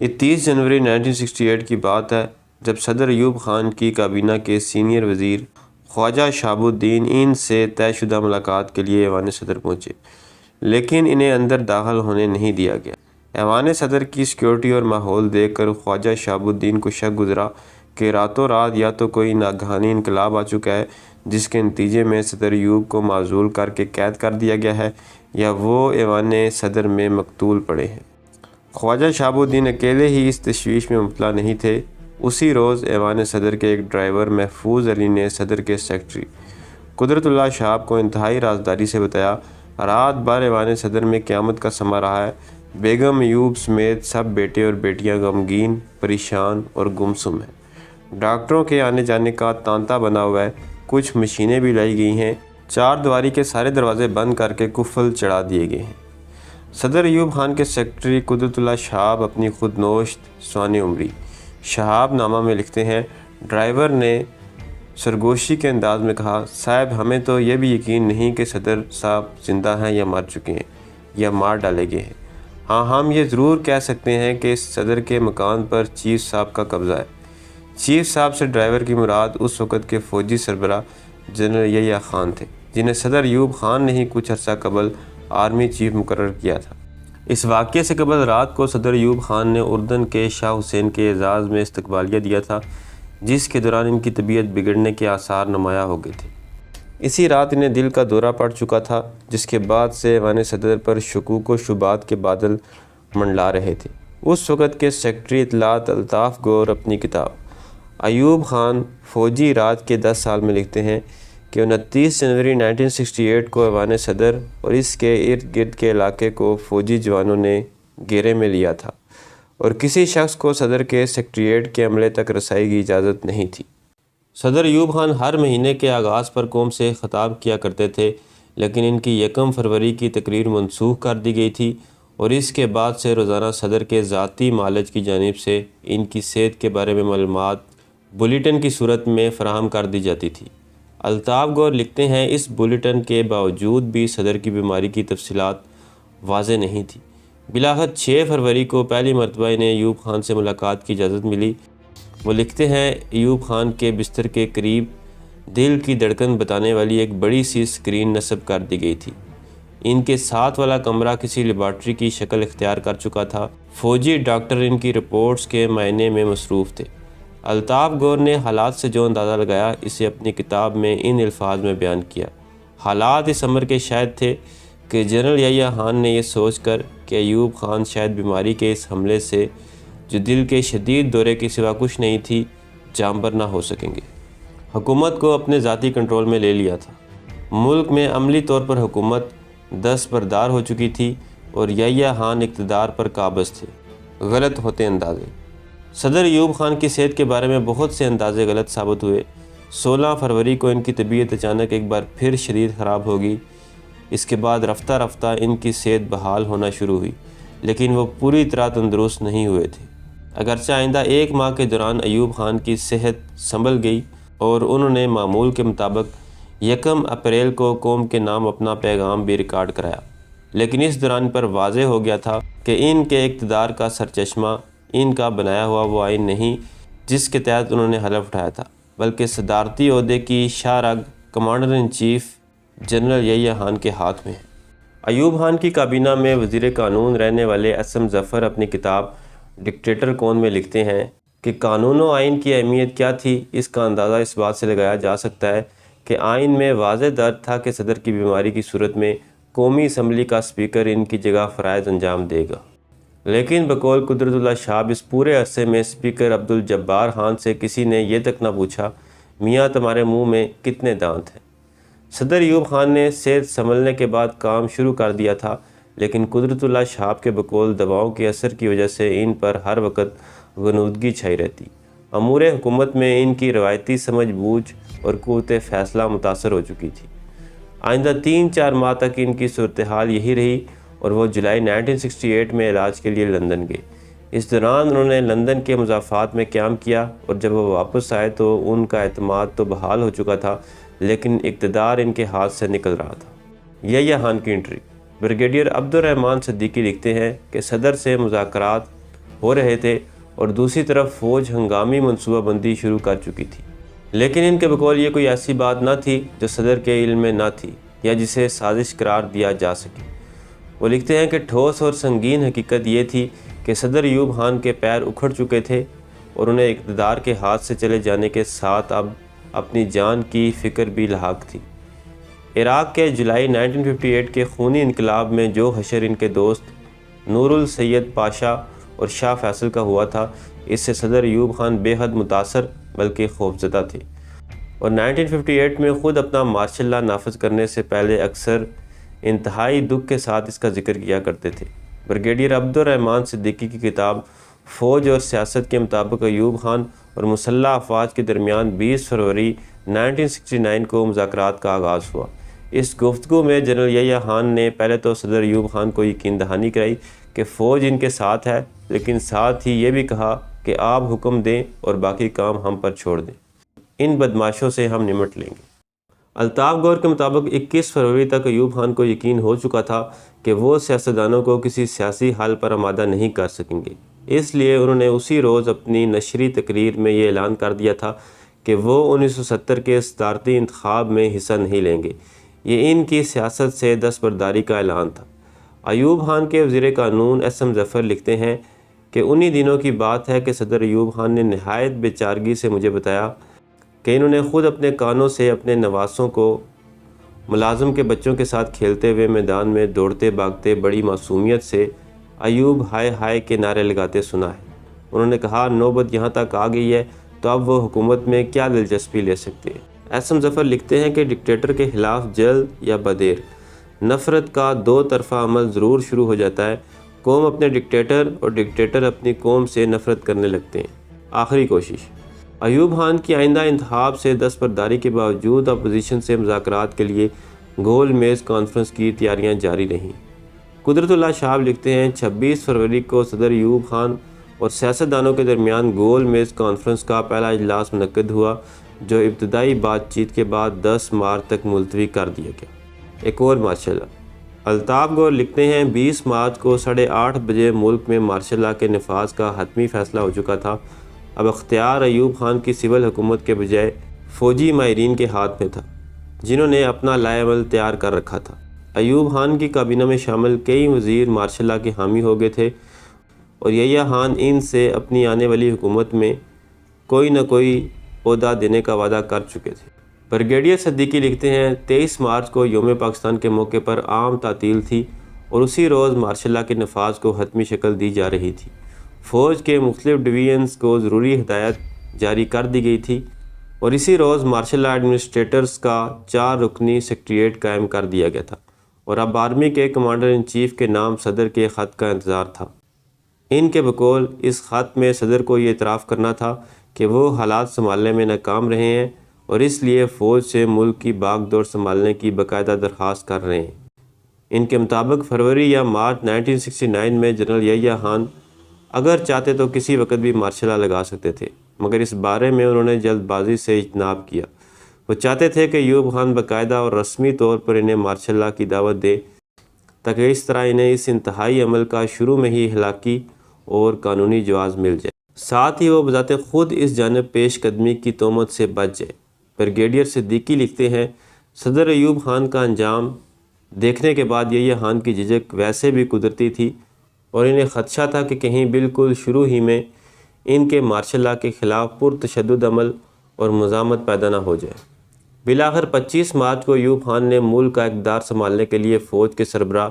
یہ 30 جنوری 1968 کی بات ہے جب صدر ایوب خان کی کابینہ کے سینئر وزیر خواجہ شہاب الدین ان سے طے شدہ ملاقات کے لیے ایوان صدر پہنچے، لیکن انہیں اندر داخل ہونے نہیں دیا گیا۔ ایوان صدر کی سیکیورٹی اور ماحول دیکھ کر خواجہ شہاب الدین کو شک گزرا کہ راتوں رات یا تو کوئی ناگہانی انقلاب آ چکا ہے جس کے نتیجے میں صدر ایوب کو معزول کر کے قید کر دیا گیا ہے، یا وہ ایوان صدر میں مقتول پڑے ہیں۔ خواجہ شہاب الدین اکیلے ہی اس تشویش میں مبتلا نہیں تھے۔ اسی روز ایوان صدر کے ایک ڈرائیور محفوظ علی نے صدر کے سیکرٹری قدرت اللہ شہاب کو انتہائی رازداری سے بتایا، رات بھر ایوان صدر میں قیامت کا سما رہا ہے۔ بیگم ایوب سمیت سب بیٹے اور بیٹیاں غمگین، پریشان اور گمسم ہیں۔ ڈاکٹروں کے آنے جانے کا تانتا بنا ہوا ہے، کچھ مشینیں بھی لائی گئی ہیں، چار دیواری کے سارے دروازے بند کر کے قفل چڑھا دیے گئے ہیں۔ صدر ایوب خان کے سیکرٹری قدرت اللہ شہاب اپنی خود نوشت سوانح عمری شہاب نامہ میں لکھتے ہیں، ڈرائیور نے سرگوشی کے انداز میں کہا، صاحب ہمیں تو یہ بھی یقین نہیں کہ صدر صاحب زندہ ہیں یا مر چکے ہیں یا مار ڈالے گئے ہیں۔ ہاں ہم یہ ضرور کہہ سکتے ہیں کہ صدر کے مکان پر چیف صاحب کا قبضہ ہے۔ چیف صاحب سے ڈرائیور کی مراد اس وقت کے فوجی سربراہ جنرل یحییٰ خان تھے، جنہیں صدر ایوب خان نے ہی کچھ عرصہ قبل آرمی چیف مقرر کیا تھا۔ اس واقعے سے قبل رات کو صدر ایوب خان نے اردن کے شاہ حسین کے اعزاز میں استقبالیہ دیا تھا، جس کے دوران ان کی طبیعت بگڑنے کے آثار نمایاں ہو گئے تھے۔ اسی رات انہیں دل کا دورہ پڑ چکا تھا، جس کے بعد سے ایوان صدر پر شکوک و شبہات کے بادل منڈلا رہے تھے۔ اس وقت کے سیکرٹری اطلاعات الطاف گور اپنی کتاب ایوب خان فوجی راج کے 10 سال میں لکھتے ہیں کہ 29 جنوری 1968 کو ایوان صدر اور اس کے ارد گرد کے علاقے کو فوجی جوانوں نے گھیرے میں لیا تھا اور کسی شخص کو صدر کے سیکریٹریٹ کے عملے تک رسائی کی اجازت نہیں تھی۔ صدر ایوب خان ہر مہینے کے آغاز پر قوم سے خطاب کیا کرتے تھے، لیکن ان کی 1 فروری کی تقریر منسوخ کر دی گئی تھی اور اس کے بعد سے روزانہ صدر کے ذاتی معالج کی جانب سے ان کی صحت کے بارے میں معلومات بلیٹن کی صورت میں فراہم کر دی جاتی تھی۔ الطاف گور لکھتے ہیں، اس بلیٹن کے باوجود بھی صدر کی بیماری کی تفصیلات واضح نہیں تھی۔ بلاخر 6 فروری کو پہلی مرتبہ انہیں ایوب خان سے ملاقات کی اجازت ملی۔ وہ لکھتے ہیں، ایوب خان کے بستر کے قریب دل کی دھڑکن بتانے والی ایک بڑی سی اسکرین نصب کر دی گئی تھی۔ ان کے ساتھ والا کمرہ کسی لیبارٹری کی شکل اختیار کر چکا تھا۔ فوجی ڈاکٹر ان کی رپورٹس کے معائنے میں مصروف تھے۔ الطاف گور نے حالات سے جو اندازہ لگایا اسے اپنی کتاب میں ان الفاظ میں بیان کیا۔ حالات اس امر کے شاہد تھے کہ جنرل یحییٰ خان نے یہ سوچ کر کہ ایوب خان شاید بیماری کے اس حملے سے جو دل کے شدید دورے کے سوا کچھ نہیں تھی جانبر نہ ہو سکیں گے، حکومت کو اپنے ذاتی کنٹرول میں لے لیا تھا۔ ملک میں عملی طور پر حکومت دستبردار ہو چکی تھی اور یحییٰ خان اقتدار پر قابض تھے۔ غلط ہوتے اندازے۔ صدر ایوب خان کی صحت کے بارے میں بہت سے اندازے غلط ثابت ہوئے۔ 16 فروری کو ان کی طبیعت اچانک ایک بار پھر شدید خراب ہوگی۔ اس کے بعد رفتہ رفتہ ان کی صحت بحال ہونا شروع ہوئی، لیکن وہ پوری طرح تندرست نہیں ہوئے تھے۔ اگرچہ آئندہ 1 ماہ کے دوران ایوب خان کی صحت سنبھل گئی اور انہوں نے معمول کے مطابق 1 اپریل کو قوم کے نام اپنا پیغام بھی ریکارڈ کرایا، لیکن اس دوران پر واضح ہو گیا تھا کہ ان کے اقتدار کا سرچشمہ ان کا بنایا ہوا وہ آئین نہیں جس کے تحت انہوں نے حلف اٹھایا تھا، بلکہ صدارتی عہدے کی شاہ رگ commander in chief general Yahya Khan کے ہاتھ میں ہے۔ ایوب خان کی کابینہ میں وزیر قانون رہنے والے اسم ظفر اپنی کتاب ڈکٹیٹر کون میں لکھتے ہیں کہ قانون و آئین کی اہمیت کیا تھی، اس کا اندازہ اس بات سے لگایا جا سکتا ہے کہ آئین میں واضح درج تھا کہ صدر کی بیماری کی صورت میں قومی اسمبلی کا اسپیکر ان کی جگہ فرائض انجام دے گا، لیکن بقول قدرت اللہ شہاب اس پورے عرصے میں اسپیکر عبدالجبار خان سے کسی نے یہ تک نہ پوچھا، میاں تمہارے منہ میں کتنے دانت ہیں۔ صدر ایوب خان نے صحت سنبھلنے کے بعد کام شروع کر دیا تھا، لیکن قدرت اللہ شہاب کے بقول دواؤں کے اثر کی وجہ سے ان پر ہر وقت غنودگی چھائی رہتی۔ امور حکومت میں ان کی روایتی سمجھ بوجھ اور قوت فیصلہ متاثر ہو چکی تھی۔ آئندہ 3-4 ماہ تک ان کی صورتحال یہی رہی اور وہ جولائی 1968 میں علاج کے لیے لندن گئے۔ اس دوران انہوں نے لندن کے مضافات میں قیام کیا اور جب وہ واپس آئے تو ان کا اعتماد تو بحال ہو چکا تھا، لیکن اقتدار ان کے ہاتھ سے نکل رہا تھا۔ یحییٰ خان کی انٹری۔ بریگیڈیئر عبد الرحمن صدیقی لکھتے ہیں کہ صدر سے مذاکرات ہو رہے تھے اور دوسری طرف فوج ہنگامی منصوبہ بندی شروع کر چکی تھی، لیکن ان کے بقول یہ کوئی ایسی بات نہ تھی جو صدر کے علم میں نہ تھی یا جسے سازش قرار دیا جا سکے۔ وہ لکھتے ہیں کہ ٹھوس اور سنگین حقیقت یہ تھی کہ صدر ایوب خان کے پیر اکھڑ چکے تھے اور انہیں اقتدار کے ہاتھ سے چلے جانے کے ساتھ اب اپنی جان کی فکر بھی لاحق تھی۔ عراق کے جولائی 1958 کے خونی انقلاب میں جو حشر ان کے دوست نور السید پاشا اور شاہ فیصل کا ہوا تھا، اس سے صدر ایوب خان بے حد متاثر بلکہ خوفزدہ تھے، اور 1958 میں خود اپنا مارشل لا نافذ کرنے سے پہلے اکثر انتہائی دکھ کے ساتھ اس کا ذکر کیا کرتے تھے۔ بریگیڈیئر عبد الرحمن صدیقی کی کتاب فوج اور سیاست کے مطابق ایوب خان اور مسلح افواج کے درمیان 20 فروری 1969 کو مذاکرات کا آغاز ہوا۔ اس گفتگو میں جنرل یحییٰ خان نے پہلے تو صدر ایوب خان کو یقین دہانی کرائی کہ فوج ان کے ساتھ ہے، لیکن ساتھ ہی یہ بھی کہا کہ آپ حکم دیں اور باقی کام ہم پر چھوڑ دیں، ان بدماشوں سے ہم نمٹ لیں گے۔ الطاف گور کے مطابق 21 فروری تک ایوب خان کو یقین ہو چکا تھا کہ وہ سیاستدانوں کو کسی سیاسی حل پر آمادہ نہیں کر سکیں گے، اس لیے انہوں نے اسی روز اپنی نشری تقریر میں یہ اعلان کر دیا تھا کہ وہ 1970 کے صدارتی انتخاب میں حصہ نہیں لیں گے۔ یہ ان کی سیاست سے دستبرداری کا اعلان تھا۔ ایوب خان کے وزیر قانون ایس ایم ظفر لکھتے ہیں کہ انہی دنوں کی بات ہے کہ صدر ایوب خان نے نہایت بے چارگی سے مجھے بتایا کہ انہوں نے خود اپنے کانوں سے اپنے نواسوں کو ملازم کے بچوں کے ساتھ کھیلتے ہوئے میدان میں دوڑتے بھاگتے بڑی معصومیت سے ایوب ہائے ہائے کے نعرے لگاتے سنا ہے۔ انہوں نے کہا نوبت یہاں تک آ گئی ہے تو اب وہ حکومت میں کیا دلچسپی لے سکتے ہیں۔ ایس ایم ظفر لکھتے ہیں کہ ڈکٹیٹر کے خلاف جلد یا بدیر نفرت کا دو طرفہ عمل ضرور شروع ہو جاتا ہے۔ قوم اپنے ڈکٹیٹر اور ڈکٹیٹر اپنی قوم سے نفرت کرنے لگتے ہیں۔ آخری کوشش۔ ایوب خان کی آئندہ انتخاب سے دستبرداری کے باوجود اپوزیشن سے مذاکرات کے لیے گول میز کانفرنس کی تیاریاں جاری رہیں۔ قدرت اللہ شہاب لکھتے ہیں 26 فروری کو صدر ایوب خان اور سیاستدانوں کے درمیان گول میز کانفرنس کا پہلا اجلاس منعقد ہوا، جو ابتدائی بات چیت کے بعد 10 مارچ تک ملتوی کر دیا گیا۔ ایک اور مارشل لا۔ الطاف گور لکھتے ہیں 20 مارچ کو 8:30 بجے ملک میں مارشل لا کے نفاذ کا حتمی فیصلہ ہو چکا تھا۔ اب اختیار ایوب خان کی سول حکومت کے بجائے فوجی ماہرین کے ہاتھ میں تھا، جنہوں نے اپنا لائے عمل تیار کر رکھا تھا۔ ایوب خان کی کابینہ میں شامل کئی وزیر مارشل لا کے حامی ہو گئے تھے اور یحییٰ خان ان سے اپنی آنے والی حکومت میں کوئی نہ کوئی عہدہ دینے کا وعدہ کر چکے تھے۔ بریگیڈیئر صدیقی لکھتے ہیں 23 مارچ کو یوم پاکستان کے موقع پر عام تعطیل تھی اور اسی روز مارشل لا کے نفاذ کو حتمی شکل دی جا رہی تھی۔ فوج کے مختلف ڈویژنز کو ضروری ہدایت جاری کر دی گئی تھی اور اسی روز مارشل لا ایڈمنسٹریٹرز کا 4 رکنی سیکریٹریٹ قائم کر دیا گیا تھا، اور اب آرمی کے کمانڈر ان چیف کے نام صدر کے خط کا انتظار تھا۔ ان کے بقول اس خط میں صدر کو یہ اعتراف کرنا تھا کہ وہ حالات سنبھالنے میں ناکام رہے ہیں اور اس لیے فوج سے ملک کی باغ دوڑ سنبھالنے کی باقاعدہ درخواست کر رہے ہیں۔ ان کے مطابق فروری یا مارچ 1969 میں جنرل یحییٰ خان اگر چاہتے تو کسی وقت بھی مارشل لا لگا سکتے تھے، مگر اس بارے میں انہوں نے جلد بازی سے اجتناب کیا۔ وہ چاہتے تھے کہ ایوب خان باقاعدہ اور رسمی طور پر انہیں مارشل لا کی دعوت دے تاکہ اس طرح انہیں اس انتہائی عمل کا شروع میں ہی ہلاکی اور قانونی جواز مل جائے، ساتھ ہی وہ بذات خود اس جانب پیش قدمی کی تہمت سے بچ جائے۔ بریگیڈیئر صدیقی لکھتے ہیں صدر ایوب خان کا انجام دیکھنے کے بعد یحییٰ خان کی جھجک ویسے بھی قدرتی تھی اور انہیں خدشہ تھا کہ کہیں بالکل شروع ہی میں ان کے مارشل لا کے خلاف پرتشدد عمل اور مزاحمت پیدا نہ ہو جائے۔ بالآخر 25 مارچ کو ایوب خان نے ملک کا اقتدار سنبھالنے کے لیے فوج کے سربراہ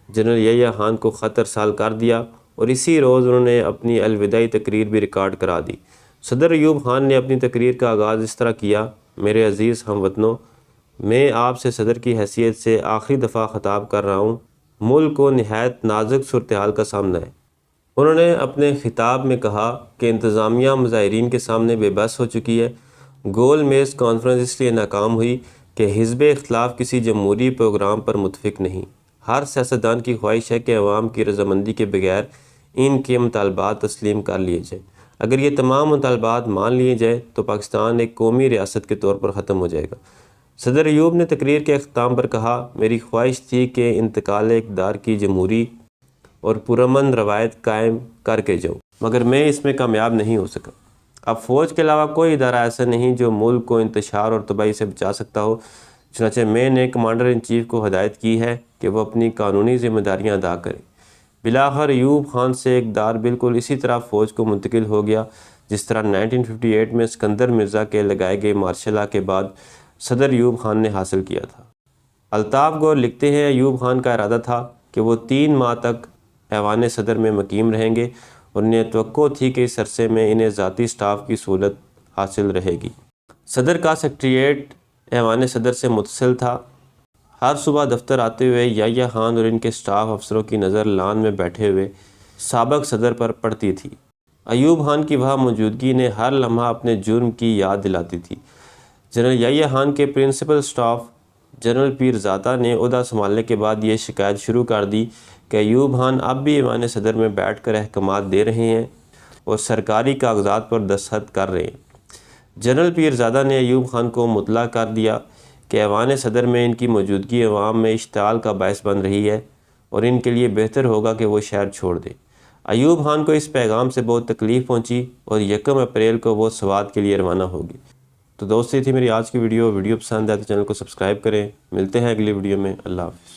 جنرل یحییٰ خان کو خط ارسال کر دیا اور اسی روز انہوں نے اپنی الوداعی تقریر بھی ریکارڈ کرا دی۔ صدر ایوب خان نے اپنی تقریر کا آغاز اس طرح کیا: میرے عزیز ہم وطنوں، میں آپ سے صدر کی حیثیت سے آخری دفعہ خطاب کر رہا ہوں۔ ملک کو نہایت نازک صورتحال کا سامنا ہے۔ انہوں نے اپنے خطاب میں کہا کہ انتظامیہ مظاہرین کے سامنے بے بس ہو چکی ہے۔ گول میز کانفرنس اس لیے ناکام ہوئی کہ حزب اختلاف کسی جمہوری پروگرام پر متفق نہیں۔ ہر سیاستدان کی خواہش ہے کہ عوام کی رضامندی کے بغیر ان کے مطالبات تسلیم کر لیے جائیں۔ اگر یہ تمام مطالبات مان لیے جائیں تو پاکستان ایک قومی ریاست کے طور پر ختم ہو جائے گا۔ صدر ایوب نے تقریر کے اختتام پر کہا: میری خواہش تھی کہ انتقال اقتدار کی جمہوری اور پرامن روایت قائم کر کے جاؤں۔ مگر میں اس میں کامیاب نہیں ہو سکا۔ اب فوج کے علاوہ کوئی ادارہ ایسا نہیں جو ملک کو انتشار اور تباہی سے بچا سکتا ہو، چنانچہ میں نے کمانڈر ان چیف کو ہدایت کی ہے کہ وہ اپنی قانونی ذمہ داریاں ادا کریں۔ بالآخر ایوب خان سے اقتدار بالکل اسی طرح فوج کو منتقل ہو گیا جس طرح 1958 میں اسکندر مرزا کے لگائے گئے مارشل لا کے بعد صدر ایوب خان نے حاصل کیا تھا۔ الطاف گور لکھتے ہیں ایوب خان کا ارادہ تھا کہ وہ 3 ماہ تک ایوان صدر میں مقیم رہیں گے اور انہیں توقع تھی کہ اس عرصے میں انہیں ذاتی سٹاف کی سہولت حاصل رہے گی۔ صدر کا سیکریٹریٹ ایوان صدر سے متصل تھا۔ ہر صبح دفتر آتے ہوئے یحییٰ خان اور ان کے سٹاف افسروں کی نظر لان میں بیٹھے ہوئے سابق صدر پر پڑتی تھی۔ ایوب خان کی وہاں موجودگی نے ہر لمحہ اپنے جرم کی یاد دلاتی تھی۔ جنرل یحییٰ خان کے پرنسپل سٹاف جنرل پیرزادہ نے عہدہ سنبھالنے کے بعد یہ شکایت شروع کر دی کہ ایوب خان اب بھی ایوان صدر میں بیٹھ کر احکامات دے رہے ہیں اور سرکاری کاغذات پر دستخط کر رہے ہیں۔ جنرل پیرزادہ نے ایوب خان کو مطلع کر دیا کہ ایوان صدر میں ان کی موجودگی عوام میں اشتعال کا باعث بن رہی ہے اور ان کے لیے بہتر ہوگا کہ وہ شہر چھوڑ دیں۔ ایوب خان کو اس پیغام سے بہت تکلیف پہنچی اور 1 اپریل کو وہ سوات کے لیے روانہ ہو گئے۔ تو دوستو، یہ تھی میری آج کی ویڈیو پسند ہے تو چینل کو سبسکرائب کریں۔ ملتے ہیں اگلی ویڈیو میں۔ اللہ حافظ۔